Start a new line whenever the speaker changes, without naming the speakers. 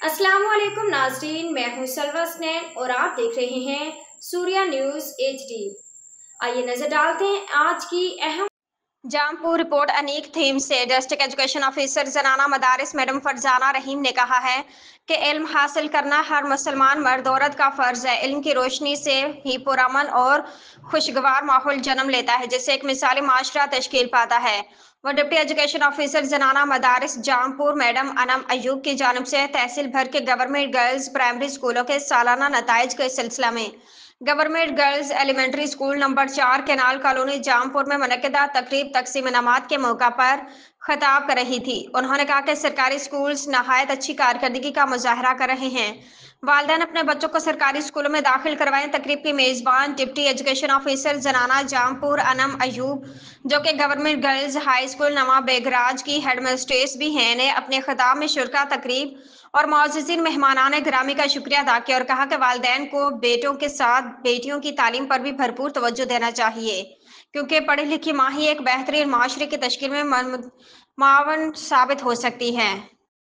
अस्सलाम वालेकुम नाज़रीन, मैं हूं सलवा स्नैन और आप देख रहे हैं सूर्या न्यूज़ HD। आइए नजर डालते हैं आज की अहम जामपुर रिपोर्ट। अनीक थीम से डिस्ट्रिक्ट एजुकेशन ऑफिसर जनाना मदारिस मैडम फरजाना रहीम ने कहा है कि इल्म हासिल करना हर मुसलमान मर्द औरत का फ़र्ज है। इल्म की रोशनी से ही पुरअमन और खुशगवार माहौल जन्म लेता है, जिससे एक मिसाली माशरा तश्कील पाता है। वो डिप्टी एजुकेशन ऑफिसर जनाना मदारिस जामपुर मैडम अनम अयूब की जानिब से तहसील भर के गवर्नमेंट गर्ल्स प्राइमरी स्कूलों के सालाना नताइज के सिलसिला में government girls elementary school number 4 canal colony Jampur में मुनक्किदा तकरीब तकसीम इनामात के मौका पर खिताब कर रही थी। उन्होंने कहा कि सरकारी स्कूल्स नहायत अच्छी कारकर्दगी का मुजाहरा कर रहे हैं। वालिदैन अपने बच्चों को सरकारी स्कूलों में दाखिल करवाएं। तकरीब की मेज़बान डिप्टी एजुकेशन ऑफिसर जनाना जामपुर अनम अयूब, जो कि गवर्नमेंट गर्ल्स हाई स्कूल नवा बेगराज की हेडमिस्ट्रेस भी हैं, ने अपने खिताब में शुरका तकरीब और मौजूदीन मेहमानान गिरामी का शुक्रिया अदा किया और कहा कि वालिदैन को बेटों के साथ बेटियों की तालीम पर भी भरपूर तवज्जो देना चाहिए, क्योंकि पढ़ी लिखी माँ ही एक बेहतरीन माशरे की तश्कील में मुआवन साबित हो सकती है।